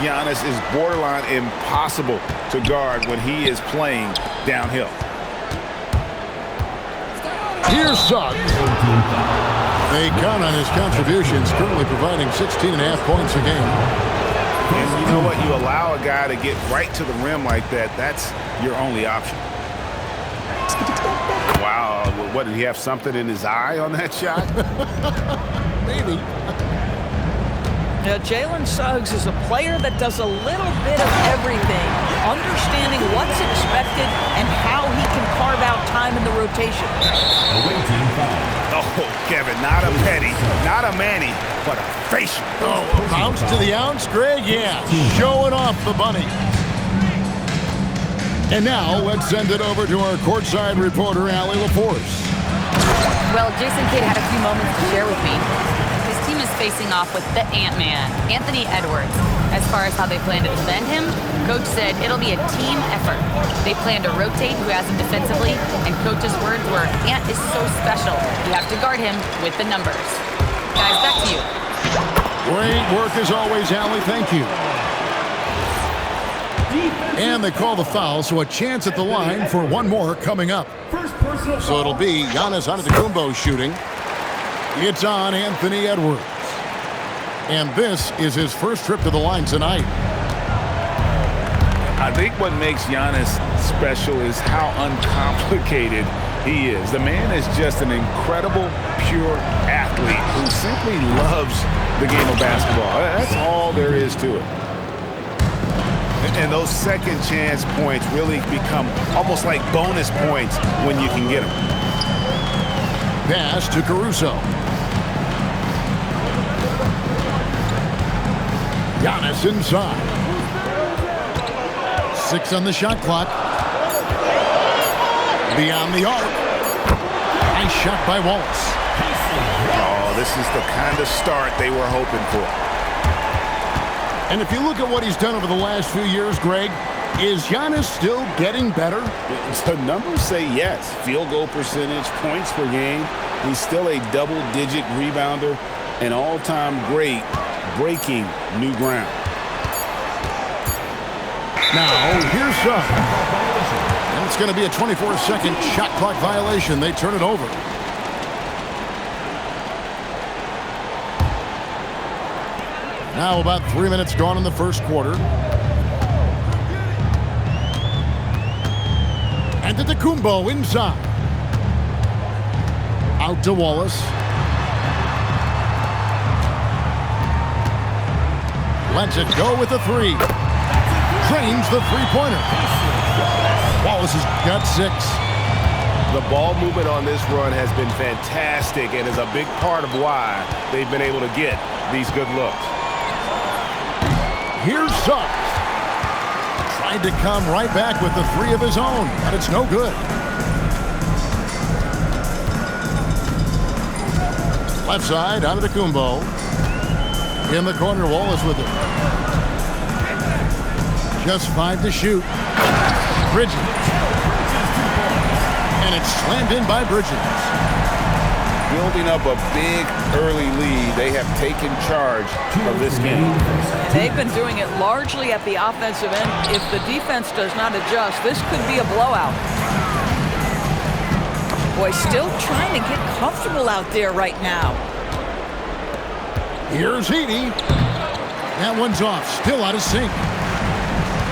Giannis is borderline impossible to guard when he is playing downhill. Here's Suggs. They count on his contributions, currently providing 16.5 points a game. And you know what? You allow a guy to get right to the rim like that, that's your only option. Wow. What, did he have something in his eye on that shot? Maybe. Now, Jalen Suggs is a player that does a little bit of everything, understanding what's expected and how he can carve out time in the rotation. Oh, Kevin, not a petty, not a Manny, but a facial. Oh, bounce to the ounce, Greg? Yeah, showing off the bunny. And now, let's send it over to our courtside reporter, Allie LaForce. Well, Jason Kidd had a few moments to share with me. His team is facing off with the Ant-Man, Anthony Edwards. As far as how they plan to defend him, Coach said it'll be a team effort. They plan to rotate who has him defensively, and Coach's words were, Ant is so special. You have to guard him with the numbers. Guys, back to you. Great work as always, Allie. Thank you. And they call the foul, so a chance at the line for one more coming up. So it'll be Giannis Antetokounmpo shooting. It's on Anthony Edwards. And this is his first trip to the line tonight. I think what makes Giannis special is how uncomplicated he is. The man is just an incredible, pure athlete who simply loves the game of basketball. That's all there is to it. And those second chance points really become almost like bonus points when you can get them. Pass to Caruso. Giannis inside. 6 on the shot clock. Beyond the arc. Nice shot by Wallace. Oh, this is the kind of start they were hoping for. And if you look at what he's done over the last few years, Greg, is Giannis still getting better? The numbers say yes. Field goal percentage, points per game. He's still a double-digit rebounder, an all-time great, breaking new ground. Now, here's Suggs. And it's going to be a 24-second shot clock violation. They turn it over. Now about 3 minutes gone in the first quarter. And Antetokounmpo inside. Out to Wallace. Lets it go with the three. Drains the three-pointer. Wallace has got 6. The ball movement on this run has been fantastic and is a big part of why they've been able to get these good looks. Here's Suggs. Tried to come right back with the 3 of his own, but it's no good. Left side, Antetokounmpo. In the corner, Wallace with it. Just 5 to shoot. Bridges. And it's slammed in by Bridges. Building up a big early lead, they have taken charge of this game. They've been doing it largely at the offensive end. If the defense does not adjust, this could be a blowout. Boy, still trying to get comfortable out there right now. Here's Heaney. That one's off, still out of sync.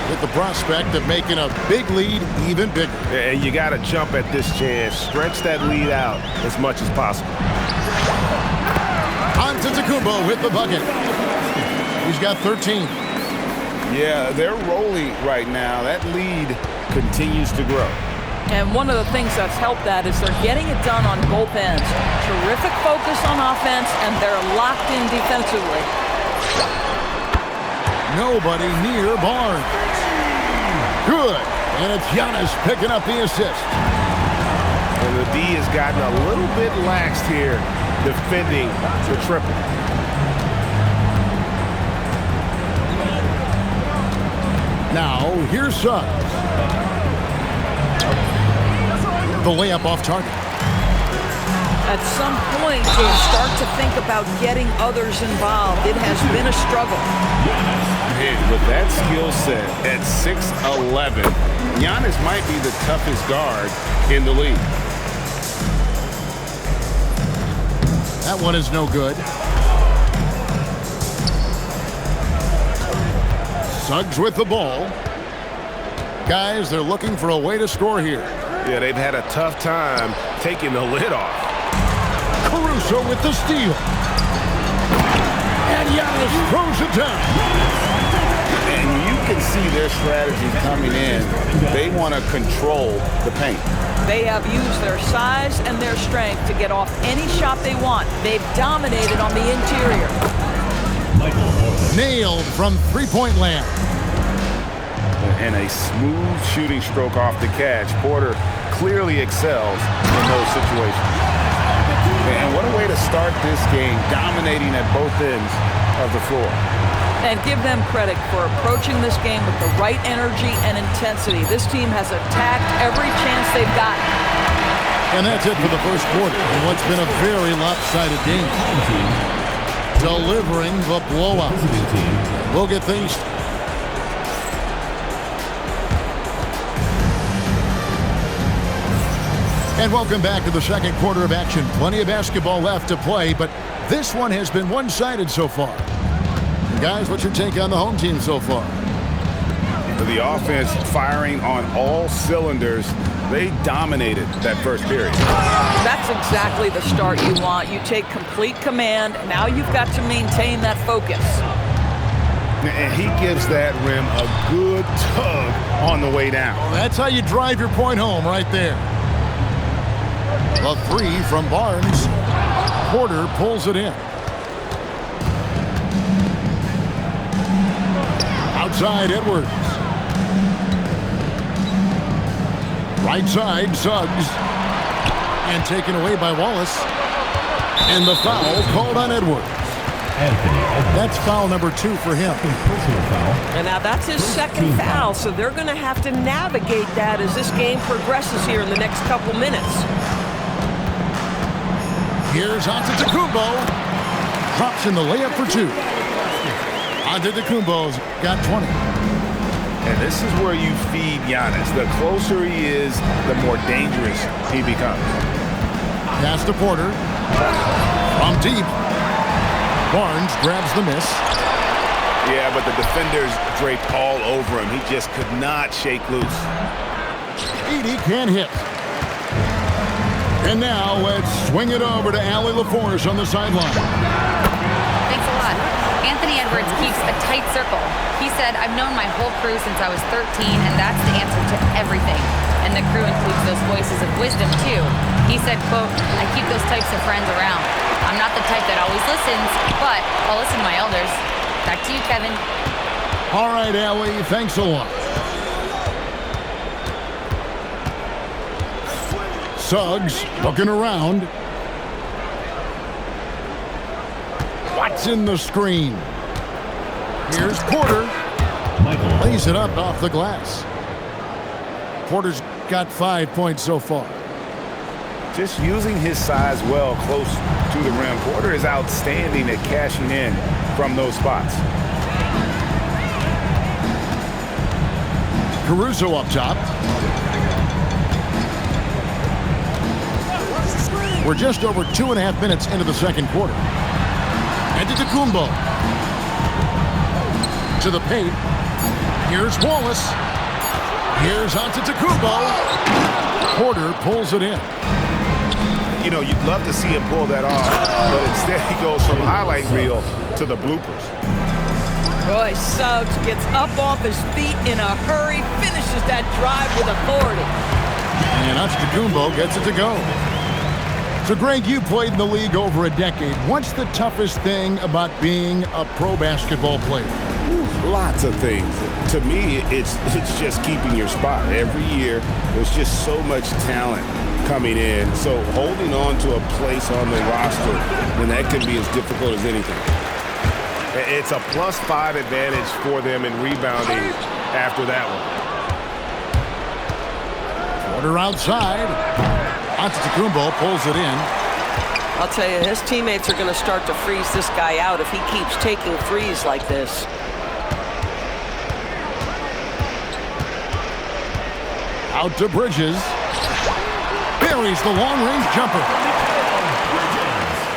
With the prospect of making a big lead even bigger. And you got to jump at this chance. Stretch that lead out as much as possible. Antetokounmpo with the bucket. He's got 13. Yeah, they're rolling right now. That lead continues to grow. And one of the things that's helped that is they're getting it done on both ends. Terrific focus on offense, and they're locked in defensively. Nobody near Barnes. Good. And it's Giannis picking up the assist. And the D has gotten a little bit laxed here defending the triple. Now, here's Suggs. The layup off target. At some point, you start to think about getting others involved. It has been a struggle. Hey, That skill set at 6'11", Giannis might be the toughest guard in the league. That one is no good. Suggs with the ball. Guys, they're looking for a way to score here. Yeah, they've had a tough time taking the lid off. Caruso with the steal. And Giannis throws it down. And you can see their strategy coming in. They want to control the paint. They have used their size and their strength to get off any shot they want. They've dominated on the interior. Nailed from three-point land. And a smooth shooting stroke off the catch. Porter clearly excels in those situations. And what a way to start this game, dominating at both ends of the floor. And give them credit for approaching this game with the right energy and intensity. This team has attacked every chance they've gotten. And that's it for the first quarter in what's been a very lopsided game. Delivering the blowout. We'll get things. And welcome back to the second quarter of action. Plenty of basketball left to play, but this one has been one-sided so far. Guys, what's your take on the home team so far? The offense firing on all cylinders. They dominated that first period. That's exactly the start you want. You take complete command. Now you've got to maintain that focus. And he gives that rim a good tug on the way down. That's how you drive your point home right there. A three from Barnes. Porter pulls it in. Outside Edwards. Right side, Suggs. And taken away by Wallace. And the foul called on Edwards. That's foul number 2 for him. And now that's his second foul, so they're going to have to navigate that as this game progresses here in the next couple minutes. Here's Antetokounmpo. Drops in the layup for 2. Antetokounmpo's got 20. And this is where you feed Giannis. The closer he is, the more dangerous he becomes. Pass to Porter. From deep. Barnes grabs the miss. Yeah, but the defenders draped all over him. He just could not shake loose. Edey can't hit. And now let's swing it over to Allie LaForce on the sideline. Thanks a lot. Anthony Edwards keeps a tight circle. He said, I've known my whole crew since I was 13, and that's the answer to everything. And the crew includes those voices of wisdom, too. He said, quote, I keep those types of friends around. I'm not the type that always listens, but I'll listen to my elders. Back to you, Kevin. All right, Allie, thanks a lot. Suggs looking around. Watson the screen. Here's Porter. Lays it up off the glass. Porter's got 5 points so far. Just using his size well close to the rim. Porter is outstanding at cashing in from those spots. Caruso up top. We're just over 2.5 minutes into the second quarter. Antetokounmpo. To the paint. Here's Wallace. Here's Antetokounmpo. Porter pulls it in. You know, you'd love to see him pull that off, but instead he goes from highlight reel to the bloopers. Boy, Suggs gets up off his feet in a hurry, finishes that drive with authority. And Antetokounmpo gets it to go. So, Greg, you played in the league over a decade. What's the toughest thing about being a pro basketball player? Lots of things. To me, it's just keeping your spot. Every year, there's just so much talent coming in. So holding on to a place on the roster, then that can be as difficult as anything. It's a +5 advantage for them in rebounding after that one. Porter outside. Antetokounmpo pulls it in. I'll tell you, his teammates are going to start to freeze this guy out if he keeps taking threes like this. Out to Bridges. Buries the long-range jumper.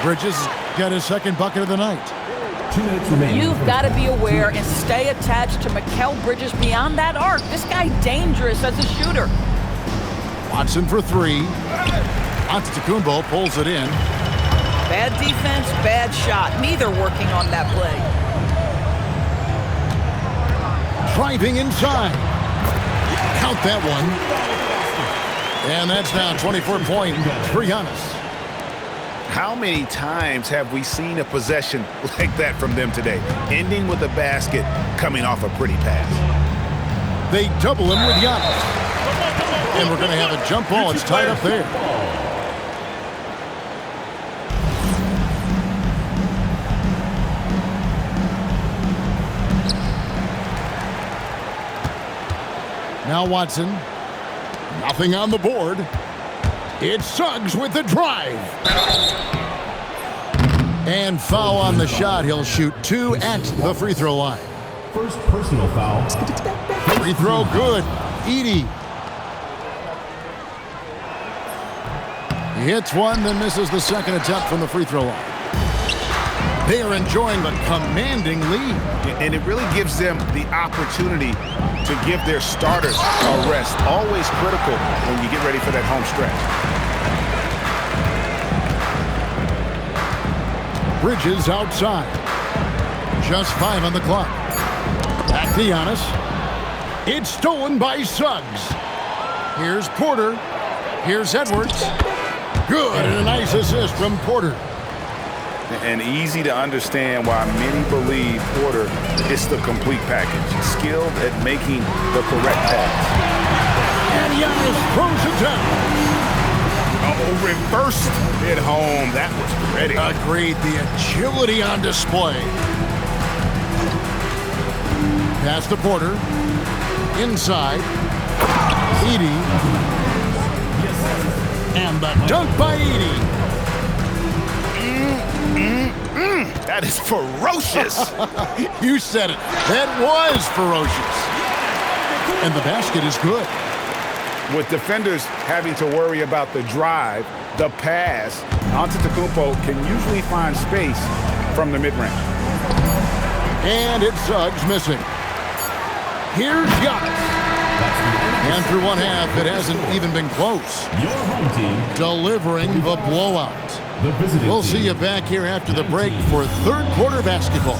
Bridges got his second bucket of the night. 2 minutes remaining. You've got to be aware and stay attached to Mikal Bridges beyond that arc. This guy dangerous as a shooter. Watson for three. Antetokounmpo pulls it in. Bad defense, bad shot. Neither working on that play. Driving inside. Count that one. And that's now 24 points for Giannis. How many times have we seen a possession like that from them today? Ending with a basket, coming off a pretty pass. They double him with Giannis. And we're going to have a jump ball. It's tied up there. Now Watson. Nothing on the board. It's Suggs with the drive. And foul on the shot. He'll shoot 2 at the free throw line. First personal foul. Free throw good. Edey. He hits one, then misses the second attempt from the free throw line. They are enjoying the commanding lead. And it really gives them the opportunity to give their starters a rest. Always critical when you get ready for that home stretch. Bridges outside. Just 5 on the clock. Back to Giannis. It's stolen by Suggs. Here's Porter. Here's Edwards. Good, and a nice assist from Porter. And easy to understand why many believe Porter is the complete package. Skilled at making the correct pass. And Giannis throws it down. Oh, reversed it home. That was pretty. Agreed. The agility on display. Pass to Porter. Inside. Edey. And the dunk by Edey. That is ferocious. You said it. That was ferocious. And the basket is good. With defenders having to worry about the drive, the pass, Antetokounmpo can usually find space from the mid-range. And it's Suggs missing. Here's Giannis. And through one half, it hasn't even been close. Your home team Delivering the blowout. We'll see you back here after the break for third quarter basketball.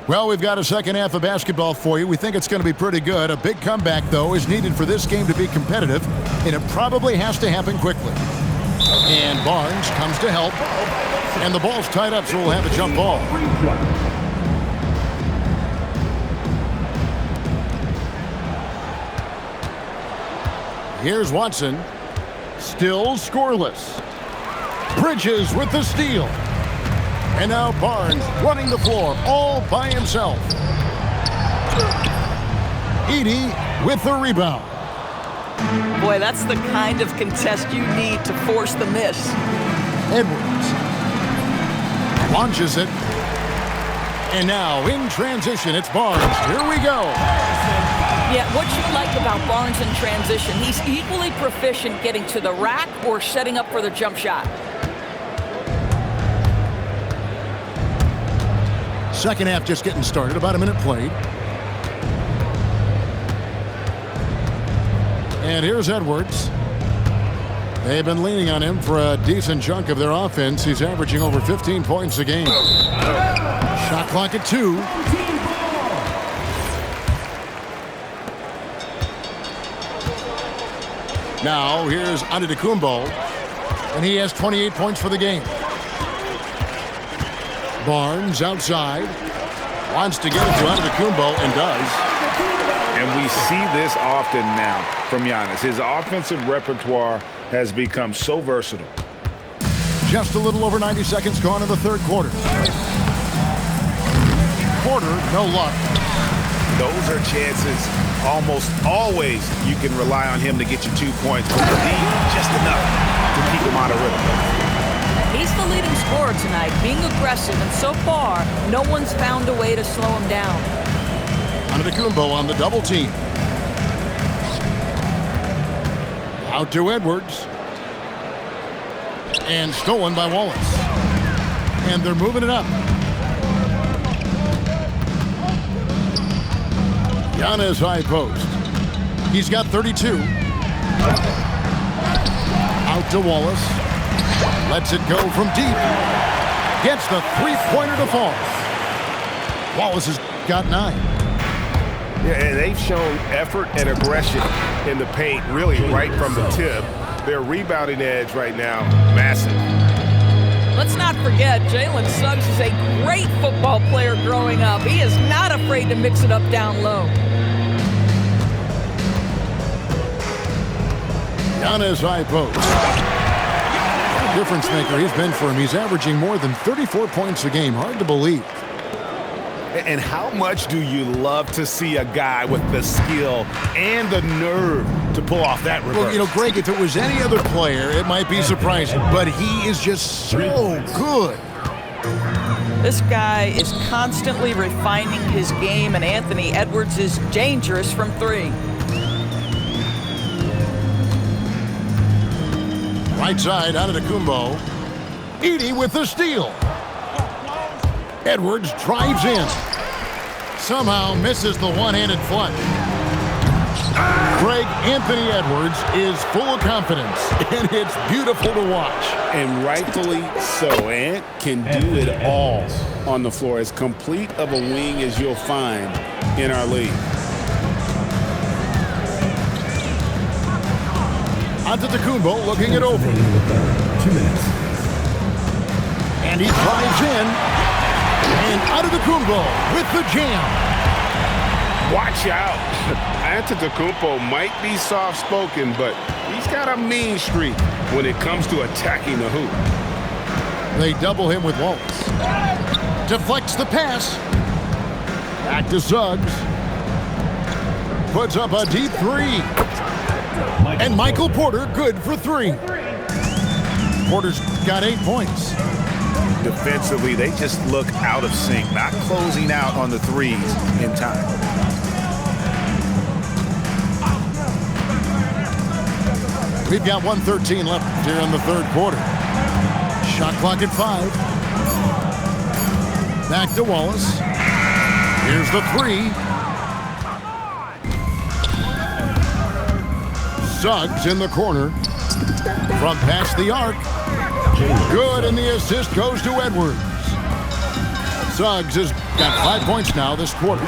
Well, we've got a second half of basketball for you. We think it's going to be pretty good. A big comeback, though, is needed for this game to be competitive, and it probably has to happen quickly. And Barnes comes to help, and the ball's tied up, so we'll have a jump ball. Here's Watson. Still scoreless. Bridges with the steal. And now Barnes running the floor all by himself. Edey with the rebound. Boy, that's the kind of contest you need to force the miss. Edwards launches it. And now in transition, it's Barnes. Here we go. Yeah, what you like about Barnes in transition, he's equally proficient getting to the rack or setting up for the jump shot. Second half just getting started, about a minute played. And here's Edwards. They've been leaning on him for a decent chunk of their offense. He's averaging over 15 points a game. Shot clock at 2. Now here's Antetokounmpo, and he has 28 points for the game. Barnes outside, wants to get it to Antetokounmpo and does. And we see this often now from Giannis. His offensive repertoire has become so versatile. Just a little over 90 seconds gone in the third quarter. Porter, no luck. Those are chances almost always you can rely on him to get you 2 points, but you need just enough to keep him out of rhythm. He's the leading scorer tonight, being aggressive, and so far, no one's found a way to slow him down. Antetokounmpo on the double team. Out to Edwards. And stolen by Wallace. And they're moving it up. Giannis high post. He's got 32. Out to Wallace. Lets it go from deep. Gets the three-pointer to fall. Wallace has got 9. Yeah, and they've shown effort and aggression in the paint, really right from the tip. Their rebounding edge right now, massive. Let's not forget, Jalen Suggs is a great football player growing up. He is not afraid to mix it up down low. Giannis high post. Difference maker he's been for him. He's averaging more than 34 points a game. Hard to believe. And how much do you love to see a guy with the skill and the nerve to pull off that reverse? Well, you know, Greg, if it was any other player, it might be surprising, but he is just so good. This guy is constantly refining his game, and Anthony Edwards is dangerous from 3. Right side, out of Kumbo. Edey with the steal. Edwards drives in. Somehow misses the one-handed flush. Greg, Anthony Edwards is full of confidence, and it's beautiful to watch. And rightfully so. Ant can do it all on the floor. As complete of a wing as you'll find in our league. Antetokounmpo looking it over. 2 minutes. And he drives in. And Antetokounmpo with the jam. Watch out. Antetokounmpo might be soft-spoken, but he's got a mean streak when it comes to attacking the hoop. They double him with Wallace. Deflects the pass. Back to Suggs. Puts up a deep 3. And Michael Porter good for 3. Porter's got 8 points. Defensively, they just look out of sync, not closing out on the threes in time. We've got 1:13 left here in the third quarter. Shot clock at 5. Back to Wallace. Here's the 3. Suggs in the corner. From past the arc. Good, and the assist goes to Edwards. Suggs has got 5 points now this quarter.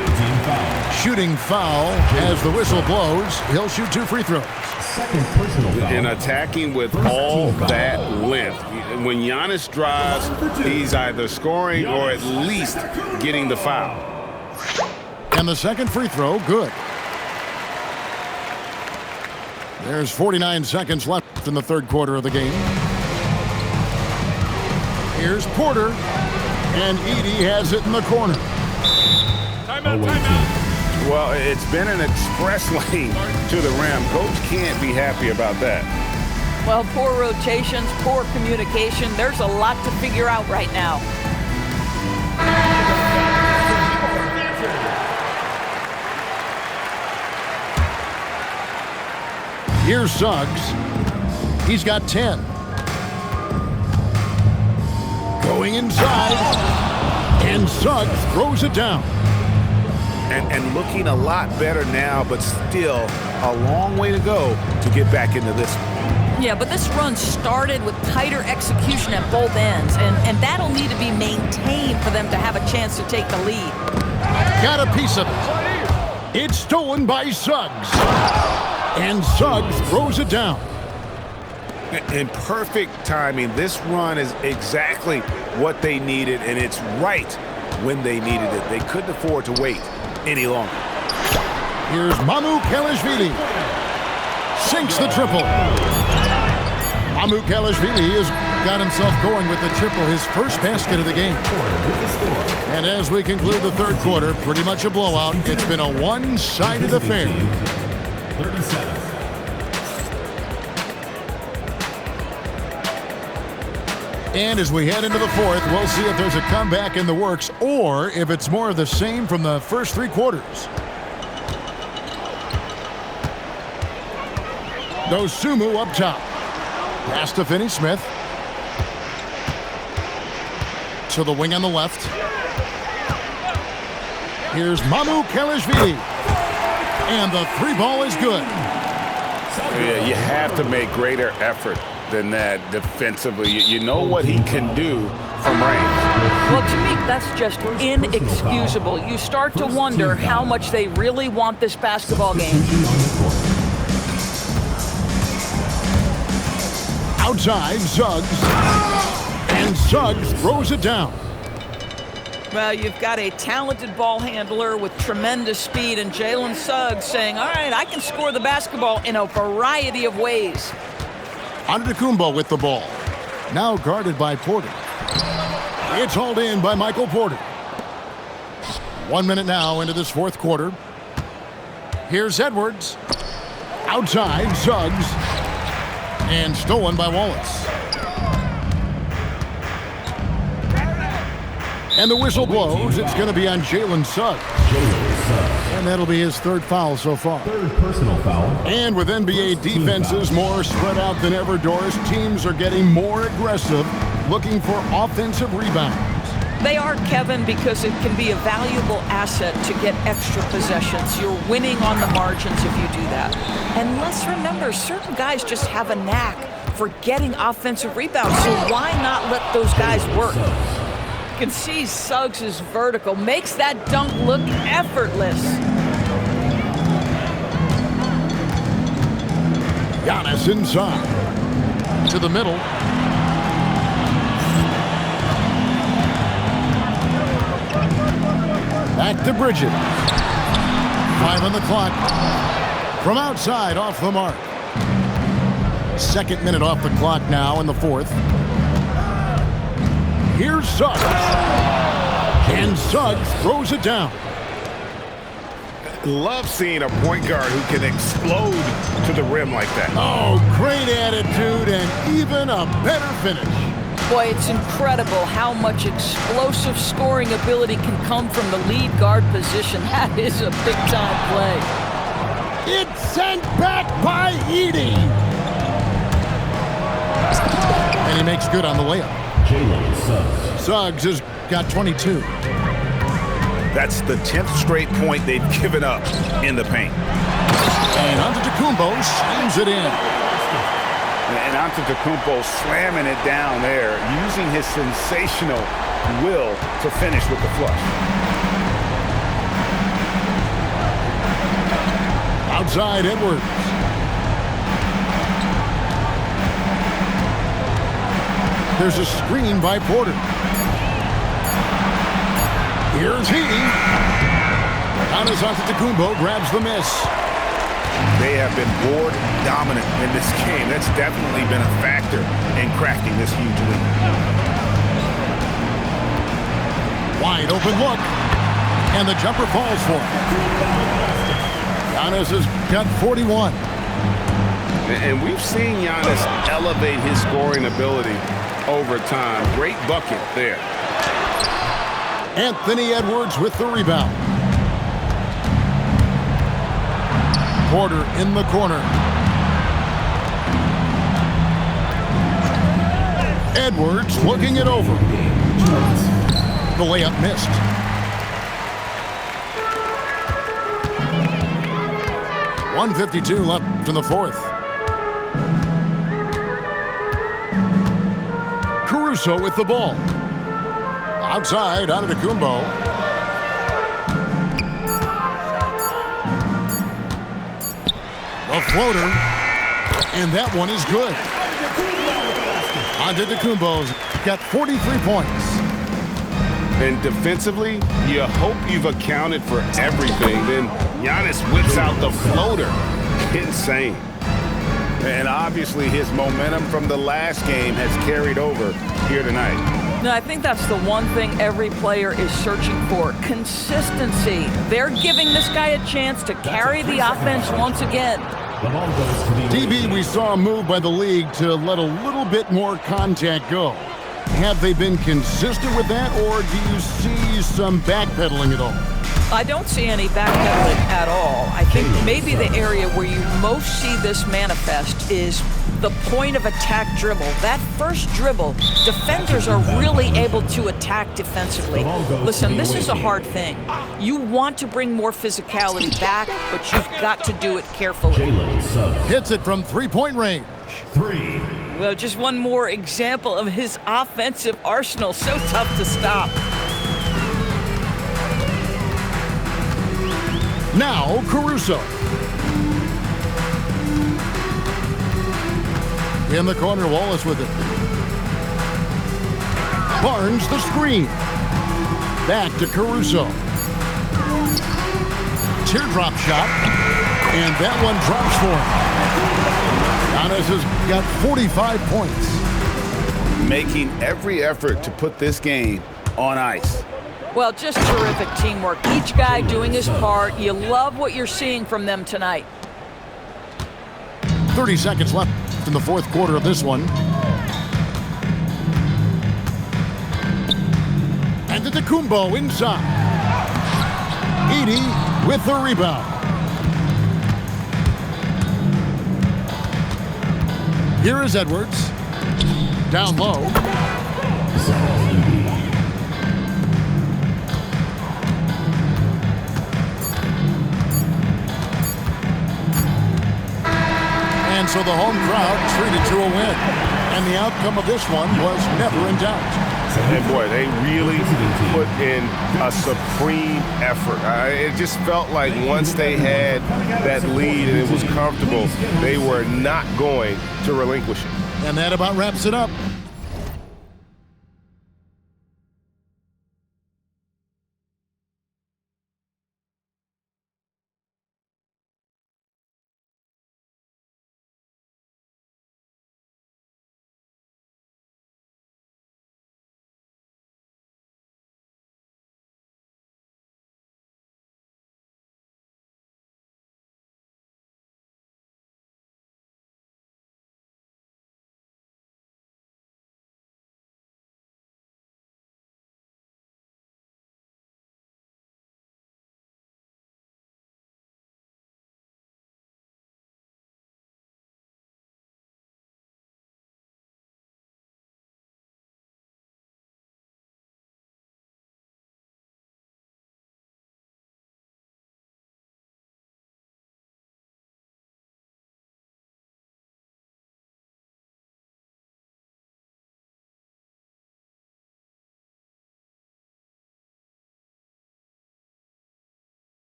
Shooting foul as the whistle blows. He'll shoot 2 free throws. Second personal foul. And attacking with all that length. When Giannis drives, he's either scoring or at least getting the foul. And the second free throw, good. There's 49 seconds left in the third quarter of the game. Here's Porter, and Edey has it in the corner. Timeout. Well, it's been an express lane to the rim. Coach can't be happy about that. Well, poor rotations, poor communication. There's a lot to figure out right now. Here's Suggs. He's got 10. Going inside. And Suggs throws it down. And looking a lot better now, but still a long way to go to get back into this one. Yeah, but this run started with tighter execution at both ends, and that'll need to be maintained for them to have a chance to take the lead. Got a piece of it. It's stolen by Suggs. And Suggs throws it down. In perfect timing, this run is exactly what they needed, and it's right when they needed it. They couldn't afford to wait any longer. Here's Mamoukelashvili. Sinks the triple. Mamoukelashvili has got himself going with the triple, his first basket of the game. And as we conclude the third quarter, pretty much a blowout. It's been a one-sided affair. 37. And as we head into the fourth, we'll see if there's a comeback in the works or if it's more of the same from the first 3 quarters. Dosumu up top. Pass to Finney-Smith. To the wing on the left. Here's Mamu Kelishvili. And the three ball is good. Yeah, you have to make greater effort than that defensively. You know what he can do from range. Well, to me, that's just inexcusable. You start to wonder how much they really want this basketball game. Outside, Suggs. And Suggs throws it down. Well, you've got a talented ball handler with tremendous speed, and Jalen Suggs saying, all right, I can score the basketball in a variety of ways. Antetokounmpo with the ball. Now guarded by Porter. It's hauled in by Michael Porter. 1 minute now into this fourth quarter. Here's Edwards. Outside, Suggs. And stolen by Wallace. And the whistle blows. It's going to be on Jalen Suggs. And that'll be his third foul so far. Third personal foul. And with NBA defenses more spread out than ever, Doris, teams are getting more aggressive, looking for offensive rebounds. They are, Kevin, because it can be a valuable asset to get extra possessions. You're winning on the margins if you do that. And let's remember, certain guys just have a knack for getting offensive rebounds, so why not let those guys work? You can see Suggs' vertical makes that dunk look effortless. Giannis inside. To the middle. Back to Bridges. 5 on the clock. From outside, off the mark. Second minute off the clock now in the fourth. Here's Suggs. And Suggs throws it down. Love seeing a point guard who can explode to the rim like that. Oh, great attitude and even a better finish. Boy, it's incredible how much explosive scoring ability can come from the lead guard position. That is a big-time play. It's sent back by Edey. And he makes good on the layup. Jalen Suggs. Suggs has got 22. That's the 10th straight point they've given up in the paint. And Antetokounmpo slams it in. And Antetokounmpo slamming it down there, using his sensational will to finish with the flush. Outside, Edwards. There's a screen by Porter. Here's Heaney. Giannis Antetokounmpo grabs the miss. They have been board dominant in this game. That's definitely been a factor in cracking this huge lead. Wide open look. And the jumper falls for him. Giannis has got 41. And we've seen Giannis elevate his scoring ability over time. Great bucket there. Anthony Edwards with the rebound. Porter in the corner. Edwards looking it over. The layup missed. .152 left in the fourth. Caruso with the ball. Outside, Antetokounmpo. A floater. And that one is good. Antetokounmpo's got 43 points. And defensively, you hope you've accounted for everything. Then Giannis whips out the floater. Insane. And obviously his momentum from the last game has carried over here tonight. No, I think that's the one thing every player is searching for, consistency. They're giving this guy a chance to carry the offense once again. The ball goes to the DB, we saw a move by the league to let a little bit more contact go. Have they been consistent with that, or do you see some backpedaling at all? I don't see any backpedaling at all. I think maybe the area where you most see this manifest is the point of attack dribble. That first dribble, defenders are really able to attack defensively. Listen, this is a hard thing. You want to bring more physicality back, but you've got to do it carefully. Hits it from three-point range. 3. Well, just one more example of his offensive arsenal. So tough to stop. Now Caruso. In the corner, Wallace with it. Barnes the screen. Back to Caruso. Teardrop shot. And that one drops for him. Giannis has got 45 points. Making every effort to put this game on ice. Well, just terrific teamwork. Each guy doing his part. You love what you're seeing from them tonight. 30 seconds left in the fourth quarter of this one. And Antetokounmpo inside. Edey with the rebound. Here is Edwards. Down low. And so the home crowd treated to a win. And the outcome of this one was never in doubt. And boy, they really put in a supreme effort. It just felt like once they had that lead and it was comfortable, they were not going to relinquish it. And that about wraps it up.